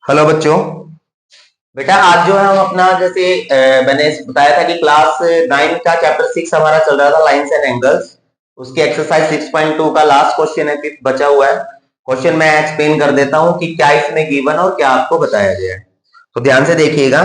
Hello बच्चों। बेटा आज जो है हम अपना जैसे मैंने बताया था कि क्लास 9 का चैप्टर 6 हमारा चल रहा था लाइंस एंड एंगल्स। उसके एक्सरसाइज 6.2 का लास्ट क्वेश्चन है, फिफ्थ बचा हुआ है। क्वेश्चन मैं एक्सप्लेन कर देता हूं कि क्या इसमें गिवन और क्या आपको बताया गया है। तो ध्यान से देखिएगा।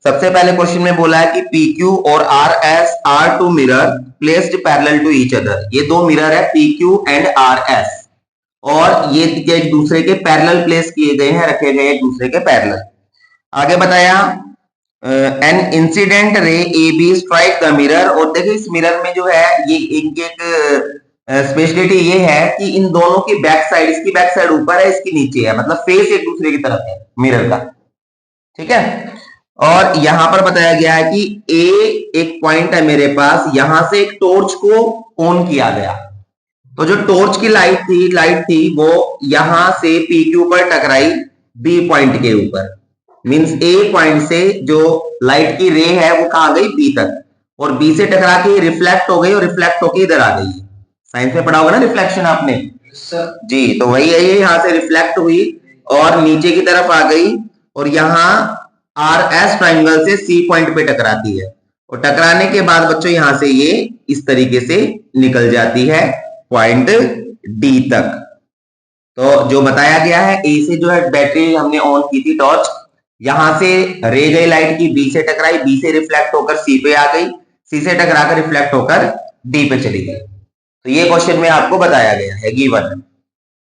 सबसे पहले क्वेश्चन में बोला है कि पी क्यू और R S are two mirror placed parallel to each other. ये दो मिरर है P Q and R S, और ये एक दूसरे के पैरेलल प्लेस किए गए हैं, रखे गए एक दूसरे के पैरेलल। आगे बताया an incident ray A B strike the mirror. और देखिए इस मिरर में जो है ये एक स्पेशलिटी ये है कि इन दोनों की बैक साइड, इसकी बैक साइड ऊपर है, इसकी नीचे है, मतलब फेस एक दूसरे की तरफ है मिरर का। ठीक है। और यहां पर बताया गया है कि ए एक पॉइंट है मेरे पास, यहां से एक टॉर्च को ऑन किया गया। तो जो टॉर्च की लाइट थी वो यहां से पी क्यू पर टकराई बी पॉइंट के ऊपर। मींस ए पॉइंट से जो लाइट की रे है वो कहां गई बी तक, और बी से टकरा के रिफ्लेक्ट हो गई और रिफ्लेक्ट होके इधर आ गई। साइंस में पढ़ा होगा ना रिफ्लेक्शन आपने। जी, तो वही है, ये यहां से रिफ्लेक्ट हुई और नीचे की तरफ आ गई, और यहां आर एस ट्राइंगल से सी पॉइंट पे टकराती है। और टकराने के बाद बच्चों यहां से ये इस तरीके से निकल जाती है पॉइंट डी तक। तो जो बताया गया है, ए से जो है बैटरी हमने ऑन की थी टॉर्च, यहां से रे गई लाइट की, बी से टकराई, बी से रिफ्लेक्ट होकर सी पे आ गई, सी से टकराकर रिफ्लेक्ट होकर डी पे चली गई। तो ये क्वेश्चन में आपको बताया गया है, गिवन।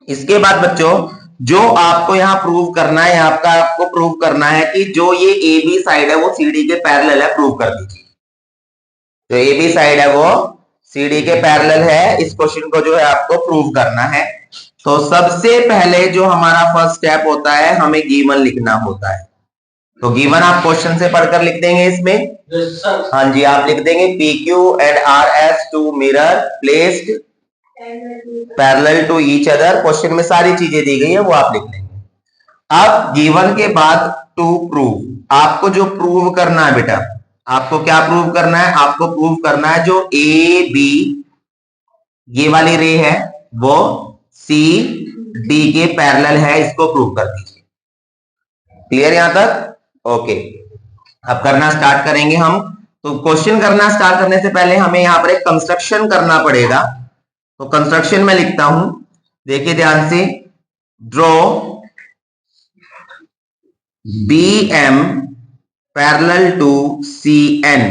इसके बाद बच्चों जो आपको यहाँ प्रूव करना है, आपको प्रूव करना है कि जो ये ए बी साइड है वो सी डी के पैरेलल है। प्रूव कर दीजिए। जो ए बी साइड है वो सी डी के पैरेलल है। इस क्वेश्चन को जो है आपको प्रूव करना है। तो सबसे पहले जो हमारा फर्स्ट स्टेप होता है, हमें गिवन लिखना होता है। तो गिवन आप क्वेश्चन से पढ़कर लिख देंगे इसमें। हाँ जी, आप लिख देंगे P Q and R S two mirror placed parallel to each other. Question में सारी चीजें दी गई है वो आप लिख लेंगे। अब गिवन के बाद टू प्रूव, आपको जो प्रूव करना है बेटा, आपको क्या प्रूव करना है? आपको प्रूव करना है जो ए बी ये वाली रे है वो सी डी के पैरेलल है, इसको प्रूव कर दीजिए। क्लियर यहां तक? ओके, अब करना स्टार्ट करेंगे हम। तो क्वेश्चन करना स्टार्ट करने से पहले हमें यहां पर एक कंस्ट्रक्शन करना पड़ेगा। तो कंस्ट्रक्शन में लिखता हूं, देखिए ध्यान से। Draw B M parallel to C N.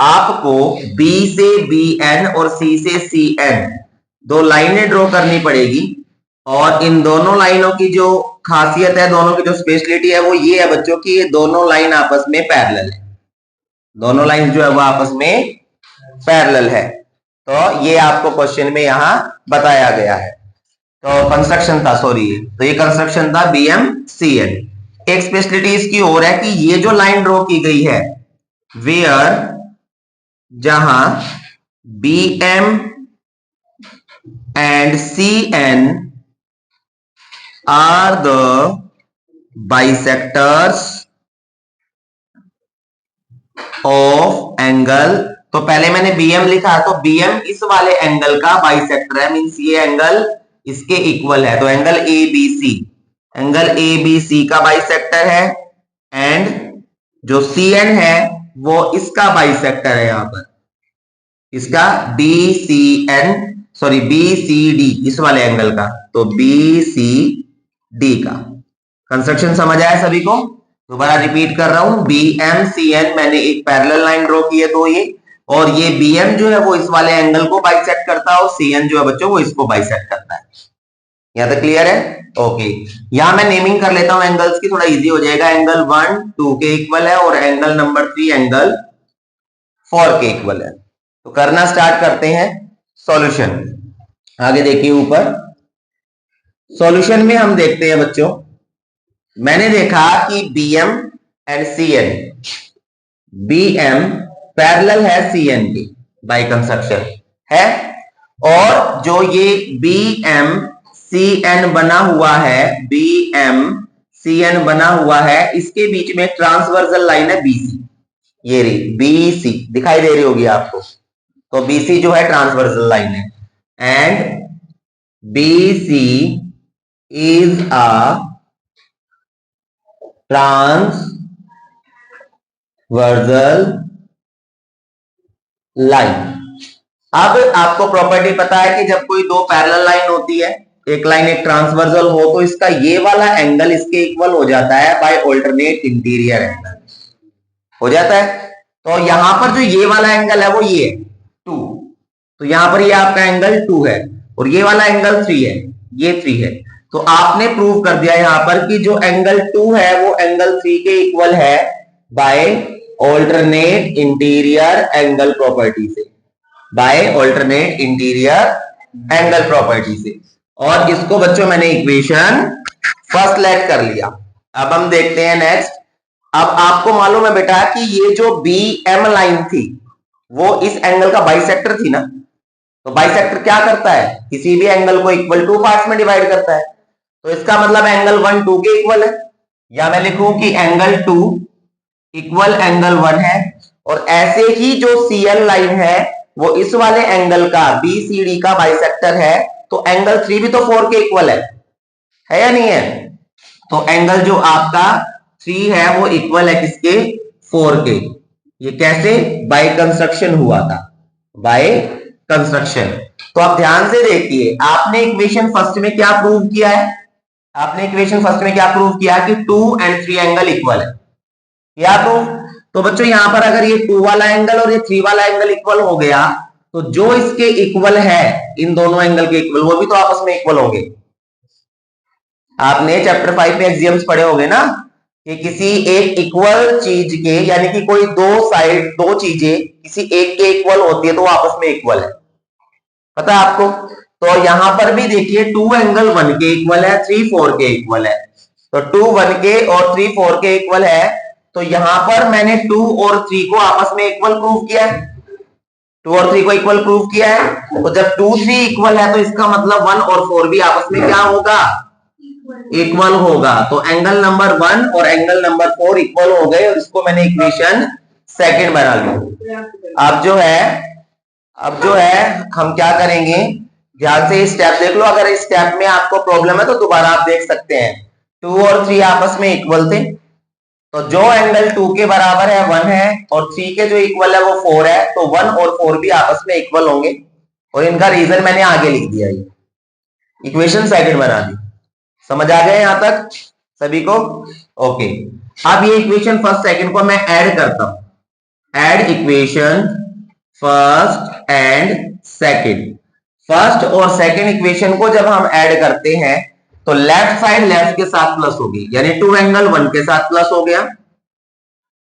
आपको बी से बी एन और सी से सी एन दो लाइनें ड्रॉ करनी पड़ेगी। और इन दोनों लाइनों की जो खासियत है, दोनों की जो स्पेशलिटी है वो ये है बच्चों की ये दोनों लाइन आपस में पैरेलल है। दोनों लाइन जो है वो आपस में पैरेलल है। तो ये आपको क्वेश्चन में यहां बताया गया है। तो कंस्ट्रक्शन था, सॉरी, तो ये कंस्ट्रक्शन था बी एम सी एन। एक स्पेशलिटी इसकी और है कि ये जो लाइन ड्रॉ की गई है, वेयर, जहां B M and C N are the bisectors of angle. तो पहले मैंने बीएम लिखा, तो बीएम इस वाले एंगल का बाइसेक्टर है, मींस ये एंगल इसके इक्वल है। तो angle A B C, angle A B C का बाइसेक्टर है। एंड जो सी एन है वो इसका बाइसेक्टर है, यहां पर इसका B C N, sorry B C D, इस वाले एंगल का। तो बी सी डी का कंस्ट्रक्शन समझ आया सभी को? दोबारा रिपीट कर रहा हूं, बी एम सी एन मैंने एक पैरेलल लाइन ड्रॉ की है दो ये, और ये बी एम जो है वो इस वाले एंगल को बाइसेक्ट करता है, और सी एन जो है बच्चों वो इसको बाइसेक्ट करता है। यहां तक क्लियर है? ओके, यहां मैं नेमिंग कर लेता हूं एंगल्स की, थोड़ा इजी हो जाएगा। एंगल 1 2 के इक्वल है, और एंगल नंबर 3 एंगल 4 के इक्वल है। तो करना स्टार्ट करते हैं सॉल्यूशन। आगे देखिए ऊपर सॉल्यूशन में हम देखते हैं बच्चों, मैंने देखा कि BM and C N, BM parallel है सी एन के बाय कंस्ट्रक्शन है, और जो ये बी एम सी एन बना हुआ है, बी एम सी एन बना हुआ है, इसके बीच में ट्रांसवर्सल लाइन है बीसी। ये रही बीसी, दिखाई दे रही होगी आपको। तो बीसी जो है ट्रांसवर्सल लाइन है, and BC is a transversal line. अब आपको प्रॉपर्टी पता है कि जब कोई दो पैरेलल लाइन होती है, एक लाइन एक ट्रांसवर्सल हो, तो इसका ये वाला एंगल इसके इक्वल हो जाता है बाय ऑल्टरनेट इंटीरियर एंगल हो जाता है। तो यहां पर जो ये वाला एंगल है वो ये है 2, तो यहां पर ये आपका एंगल 2 है और ये वाला एंगल 3 है, ये 3 है। तो आपने प्रूव कर दिया यहां पर कि जो एंगल 2 है वो एंगल 3 के इक्वल है by alternate interior angle property से, by alternate interior angle property से। और इसको बच्चों मैंने इक्वेशन फर्स्ट लेट कर लिया। अब हम देखते हैं नेक्स्ट। अब आपको मालूम है बेटा कि ये जो बी एम लाइन थी वो इस एंगल का बाइसेक्टर थी ना, तो बाइसेक्टर क्या करता है, किसी भी एंगल को इक्वल टू पार्ट्स में डिवाइड करता है। तो इसका मतलब एंगल 1 2 के इक्वल है, या मैं लिखूं कि एंगल 2 इक्वल एंगल 1 है। और ऐसे ही जो सीएल लाइन है वो इस वाले एंगल का बीसीडी का बाइसेक्टर है, तो एंगल 3 भी तो 4 के इक्वल है या नहीं है। तो एंगल जो आपका 3 है वो इक्वल है किसके, 4 के। ये कैसे, बाय कंस्ट्रक्शन हुआ था, बाय कंस्ट्रक्शन। तो आप ध्यान से देखिए, आपने इक्वेशन फर्स्ट में क्या प्रूव किया है, आपने इक्वेशन फर्स्ट में क्या प्रूव किया कि 2 and 3 एंगल इक्वल है, क्या प्रूव। तो बच्चों यहां पर अगर ये 2 वाला एंगल और ये 3 वाला एंगल इक्वल हो गया, तो जो इसके इक्वल है, इन दोनों एंगल के इक्वल, वो भी तो आपस में इक्वल होंगे। आपने चैप्टर 5 में एक्सियम्स पढ़े होंगे ना कि किसी एक इक्वल चीज के, यानी कि कोई दो चीजें किसी एक के इक्वल होती है तो वो आपस में इक्वल है, पता है आपको। तो यहां पर भी देखिए 2 एंगल 1 के इक्वल है, 3 4 के इक्वल है। तो 2 1 के और 3 4 के इक्वल है, तो यहां पर मैंने 2 और 3 को आपस में इक्वल प्रूव किया है, 2 और 3 को इक्वल प्रूव किया है। तो जब 2 3 इक्वल है तो इसका मतलब 1 और 4 भी आपस में क्या होगा, इक्वल होगा। तो एंगल नंबर 1 और एंगल नंबर 4 इक्वल हो गए, और इसको मैंने इक्वेशन सेकंड बना लिया। अब जो है हम क्या करेंगे, ध्यान से स्टेप देख लो। अगर इस स्टेप में आपको प्रॉब्लम है तो दोबारा आप देख सकते हैं। 2 और 3 आपस में इक्वल थे, तो जो एंगल 2 के बराबर है 1 है, और 3 के जो इक्वल है वो 4 है, तो 1 और 4 भी आपस में इक्वल होंगे। और इनका रीजन मैंने आगे लिख दिया, ये इक्वेशन सेकंड बना दी। समझ आ गए यहां तक सभी को, ओके। अब ये इक्वेशन फर्स्ट सेकंड को मैं ऐड करता हूं, add equation first and second. First और सेकंड इक्वेशन को जब हम ऐड करते हैं तो लेफ्ट साइड लेफ्ट के साथ प्लस होगी, यानी 2 एंगल 1 के साथ प्लस हो गया,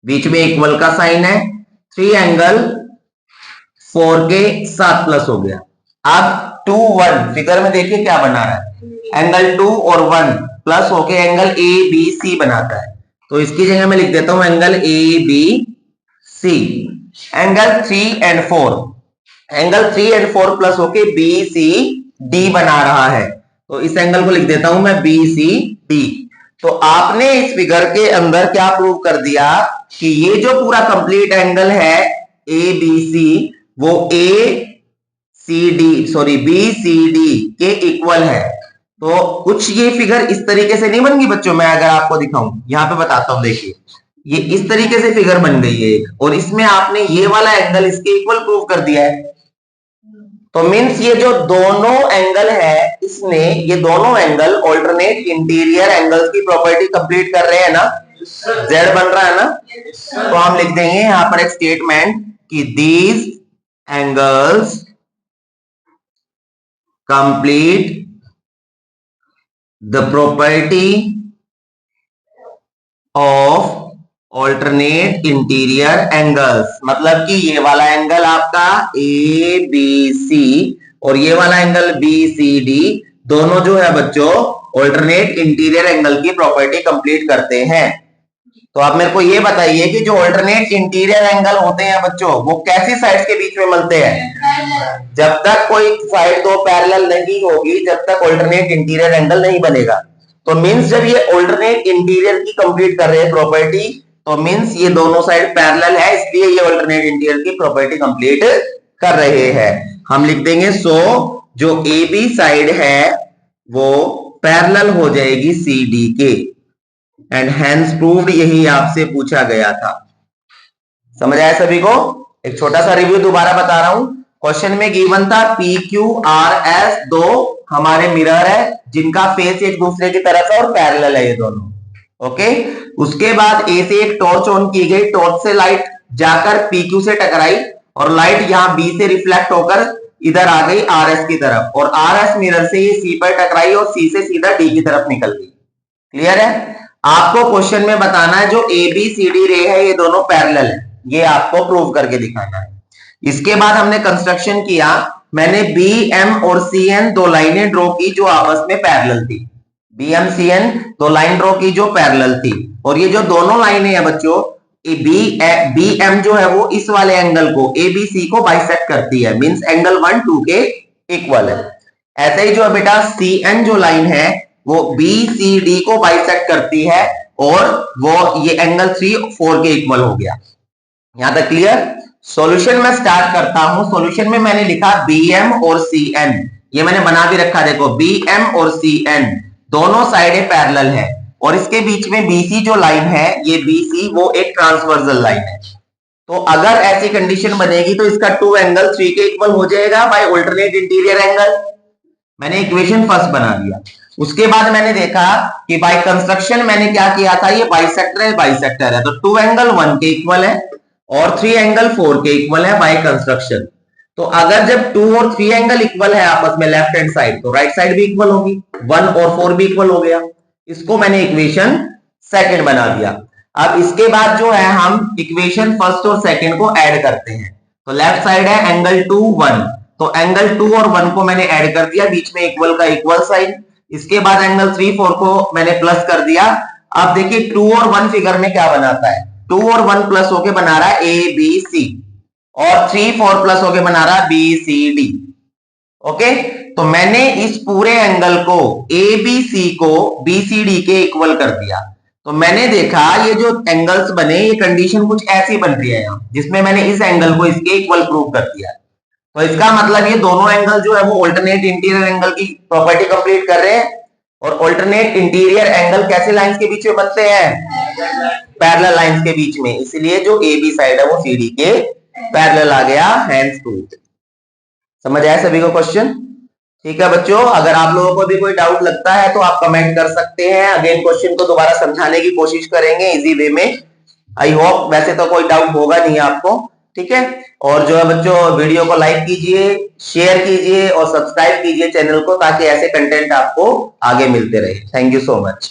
बीच में इक्वल का साइन है। 3 एंगल 4 के साथ प्लस हो गया। अब 2 1 फिगर में देखिए क्या बना रहा है, एंगल 2 और 1 प्लस होके एंगल ए बी सी बनाता है। तो इसकी जगह मैं लिख देता हूं angle A B C. Angle 3 and 4, angle 3 and 4 plus होके बी सी डी बना रहा है, तो इस एंगल को लिख देता हूं मैं बी सी डी। तो आपने इस फिगर के अंदर क्या प्रूव कर दिया कि ये जो पूरा कंप्लीट एंगल है ए बी सी, वो बी सी डी के इक्वल है। तो कुछ ये फिगर इस तरीके से नहीं बन गई बच्चों, मैं अगर आपको दिखाऊं, यहां पे बताता हूं, देखिए ये इस तरीके से फिगर बन गई है एक, और इसमें आपने ये वाला एंगल इसके इक्वल प्रूव कर दिया है। तो मींस ये जो दोनों एंगल है, इसने ये दोनों एंगल ऑल्टरनेट इंटीरियर एंगल्स की प्रॉपर्टी कंप्लीट कर रहे हैं ना, जेड बन रहा है ना। तो हम लिख देंगे यहां पर एक स्टेटमेंट कि these angles complete the property of alternate interior angles. मतलब कि ये वाला एंगल आपका ए बी सी और ये वाला एंगल बी सी डी, दोनों जो है बच्चों ऑल्टरनेट इंटीरियर एंगल की प्रॉपर्टी कंप्लीट करते हैं। तो आप मेरे को ये बताइए कि जो ऑल्टरनेट इंटीरियर एंगल होते हैं बच्चों, वो कैसी साइड्स के बीच में मिलते हैं। जब तक कोई साइड दो पैरेलल नहीं होगी, जब तक ऑल्टरनेट इंटीरियर एंगल नहीं बनेगा। तो मींस जब ये ऑल्टरनेट इंटीरियर की कंप्लीट कर रहे हैं प्रॉपर्टी, तो मींस ये दोनों साइड पैरेलल है, इसलिए ये ऑल्टरनेट इंटीरियर की प्रॉपर्टी कंप्लीट कर रहे हैं। हम लिख देंगे सो जो ए बी साइड है वो पैरेलल हो जाएगी सी डी के, एंड हैंस प्रूव्ड, यही आपसे पूछा गया था। समझ आया सभी को? एक छोटा सा रिव्यू दोबारा बता रहा हूं। क्वेश्चन में गिवन था पी क्यू आर एस, दो हमारे मिरर है जिनका फेस एक दूसरे की तरफ है और पैरेलल है ये दोनों। ओके, उसके बाद ए से एक टॉर्च ऑन की गई, टॉर्च से लाइट जाकर पी क्यू से टकराई और लाइट यहां बी से रिफ्लेक्ट होकर इधर आ गई आर एस की तरफ, और आर एस मिरर से ये सी पर टकराई और सी से सीधा डी की तरफ निकल गई। क्लियर है? आपको क्वेश्चन में बताना है जो ए बी सी डी रे है ये दोनों पैरेलल है, ये आपको प्रूव करके दिखाना है। इसके बाद हमने कंस्ट्रक्शन किया, मैंने बी एम और सी एन दो लाइनें ड्रॉ की जो आपस में पैरेलल थी। बी एम सी एन दो लाइन ड्रॉ की जो पैरेलल थी, और ये जो दोनों लाइनें हैं बच्चों, बी एम जो है वो इस वाले एंगल को ए बी सी को बाइसेक्ट करती है, मींस एंगल 1 2 के इक्वल है। ऐसे ही जो है बेटा सी एन जो लाइन है वो बी सी डी को बाइसेक्ट करती है, और वो ये एंगल 3 4 के इक्वल हो गया। यहां तक क्लियर? सॉल्यूशन में स्टार्ट करता हूं। सॉल्यूशन में मैंने लिखा बी एम और सी एन, ये मैंने बना भी रखा, देखो बी एम और सी एन दोनों साइडें पैरेलल है, और इसके बीच में बीसी जो लाइन है, ये बीसी वो एक ट्रांसवर्सल लाइन है। तो अगर ऐसी कंडीशन बनेगी तो इसका टू एंगल 3 के इक्वल हो जाएगा बाय अल्टरनेट इंटीरियर एंगल। मैंने इक्वेशन फर्स्ट बना दिया। उसके बाद मैंने देखा कि बाय कंस्ट्रक्शन मैंने क्या किया था, ये बाइसेक्टर है, बाइसेक्टर है, तो टू एंगल 1 के इक्वल है और 3 एंगल 4 के इक्वल है बाय कंस्ट्रक्शन। तो अगर जब 2 और 3 एंगल इक्वल है आपस में लेफ्ट हैंड साइड, तो राइट साइड भी इक्वल होगी, 1 और 4 भी इक्वल हो गया। इसको मैंने इक्वेशन सेकंड बना दिया। अब इसके बाद जो है हम इक्वेशन फर्स्ट और सेकंड को ऐड करते हैं। तो लेफ्ट साइड है एंगल 2 1, तो एंगल 2 और 1 को मैंने ऐड कर दिया, बीच में इक्वल का इक्वल साइन। इसके बाद एंगल 3 4 को मैंने प्लस कर दिया। अब देखिए 2 और 1 फिगर में क्या बनाता है, 2 और 1 प्लस होके बना रहा है ए बी सी, और 3 4 प्लस होके बना रहा है बी सी डी। ओके, तो मैंने इस पूरे एंगल को ए बी सी को बी सी डी के इक्वल कर दिया। तो मैंने देखा ये जो एंगल्स बने, ये कंडीशन कुछ ऐसी बन रही है यहाँ, जिसमें मैंने इस एंगल को इसके इक्वल प्रूव कर दिया। तो इसका मतलब ये दोनों एंगल जो है वो अल्टरनेट इंटीरियर एंगल की प्रॉपर्टी कंप्लीट कर रहे हैं। और अल्टरनेट इंटीरियर एंगल कैसे लाइंस के बीच में बनते हैं? पैरेलल लाइंस के बीच में, इसलिए जो ए बी साइड है वो सी डी के पैरेलल आ गया, हैंस प्रूव्ड। समझ आया सभी को क्वेश्चन? ठीक है बच्चों, अगर आप लोगों को भी कोई डाउट लगता है तो आप कमेंट कर सकते हैं। अगेन क्वेश्चन को दोबारा समझाने की कोशिश करेंगे इजी वे में। आई होप, वैसे तो कोई डाउट होगा नहीं आपको, ठीक है। और जो है बच्चों, वीडियो को लाइक कीजिए, शेयर कीजिए और सब्सक्राइब कीजिए चैनल को, ताकि ऐसे कंटेंट आपको आगे मिलते रहे। Thank you so much.